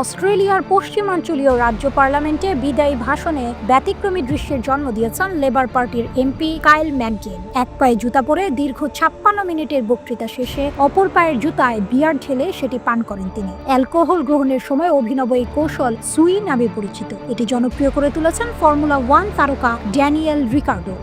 অস্ট্রেলিয়ার পশ্চিমাঞ্চলীয় রাজ্য পার্লামেন্টে বিদায়ী ভাষণে ব্যতিক্রমী দৃশ্যের জন্ম দিয়েছেন লেবার পার্টির এমপি কাইল ম্যাকগিন। এক পায়ে জুতা পরে দীর্ঘ 56 মিনিটের বক্তৃতা শেষে অপর পায়ের জুতায় বিয়ার ঢেলে সেটি পান করেন তিনি। অ্যালকোহল গ্রহণের সময় অভিনব এই কৌশল সুই নামে পরিচিত। এটি জনপ্রিয় করে তুলেছেন ফর্মুলা 1 তারকা ড্যানিয়েল রিকার্ডো।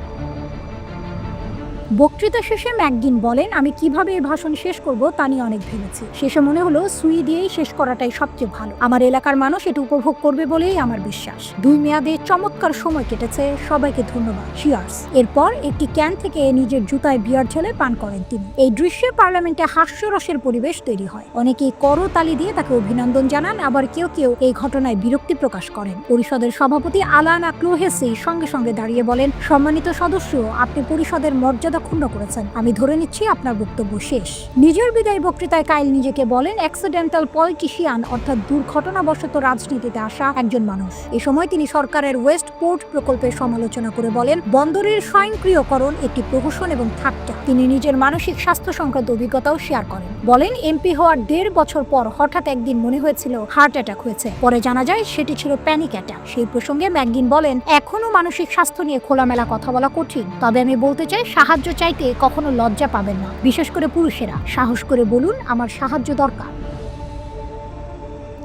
বক্তৃতা শেষে ম্যাকগিন বলেন, আমি কিভাবে এই ভাষণ শেষ করব তা নিয়ে অনেক ভেবেছি। শেষে মনে হলো সুই দিয়েই শেষ করাটাই সবচেয়ে ভালো। আমার এলাকার মানুষ এটা উপভোগ করবে বলেই আমার বিশ্বাস। 2 মেয়াদে চমৎকার সময় কেটেছে, সবাইকে ধন্যবাদ, চিয়ার্স। এরপর একটি ক্যান থেকে নিজের জুতায় বিয়ার ঢেলে পান করেন তিনি। এই দৃশ্যে পার্লামেন্টে হাস্যরসের পরিবেশ তৈরি হয়। অনেকেই করতালি দিয়ে তাকে অভিনন্দন জানান, আবার কেউ কেউ এই ঘটনায় বিরক্তি প্রকাশ করেন। পরিষদের সভাপতি আলানা ক্লোহেসি সঙ্গে সঙ্গে দাঁড়িয়ে বলেন, সম্মানিত সদস্য, আপনি পরিষদের মর্যাদা ক্ষুণ্ণ করেছেন। আমি ধরে নিচ্ছি আপনার বক্তব্য শেষ। নিজের বিদায় বক্তৃতায় কাইল নিজেকে বলেন অ্যাক্সিডেন্টাল পলিটিশিয়ান, অর্থাৎ দুর্ঘটনাবশত রাজনীতিতে আসা একজন মানুষ। এ সময় তিনি সরকারের ওয়েস্ট পোর্ট প্রকল্পের সমালোচনা করে বলেন, বন্দরের স্বয়ংক্রিয়করণ একটি প্রহসন এবং ঠাট্টা। তিনি নিজের মানসিক স্বাস্থ্য সংক্রান্ত অভিজ্ঞতাও শেয়ার করেন। বলেন, এমপি হওয়ার 1.5 বছর পর হঠাৎ একদিন মনে হয়েছিল হার্ট অ্যাটাক হয়েছে। পরে জানা যায় সেটি ছিল প্যানিক অ্যাটাক। সেই প্রসঙ্গে ম্যাকগিন বলেন, এখনো মানসিক স্বাস্থ্য নিয়ে খোলামেলা কথা বলা কঠিন, তবে আমি বলতে চাই সাহায্য চাইতে কখনো লজ্জা পাবেন না। বিশেষ করে পুরুষেরা সাহস করে বলুন, আমার সাহায্য দরকার।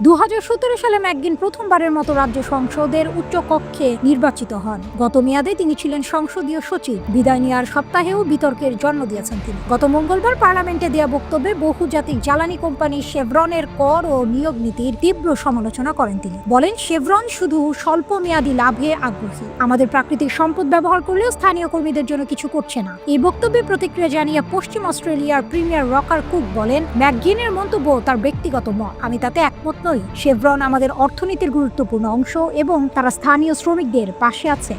2017 সালে ম্যাকগিন প্রথমবারের মতো রাজ্য সংসদের উচ্চ কক্ষে নির্বাচিত হন। গত মেয়াদে তিনি ছিলেন সংসদীয় সচিব। বিদায় নেওয়ার সপ্তাহেও বিতর্কের জন্ম দিয়েছেন তিনি। গত মঙ্গলবার পার্লামেন্টে দেয়া বক্তব্যে বহুজাতিক জ্বালানি কোম্পানি শেভরনের কর ও নিয়োগ নীতির তীব্র সমালোচনা করেন তিনি। বলেন, শেভরন শুধু স্বল্প মেয়াদী লাভে আগ্রহী, আমাদের প্রাকৃতিক সম্পদ ব্যবহার করলেও স্থানীয় কর্মীদের জন্য কিছু করছে না। এই বক্তব্যে প্রতিক্রিয়া জানিয়ে পশ্চিম অস্ট্রেলিয়ার প্রিমিয়ার রকার কুক বলেন, ম্যাকগিনের মন্তব্য তার ব্যক্তিগত মত, আমি তাতে একমত নই। শেভরন আমাদের অর্থনীতির গুরুত্বপূর্ণ অংশ এবং তারা স্থানীয় শ্রমিকদের পাশে আছে।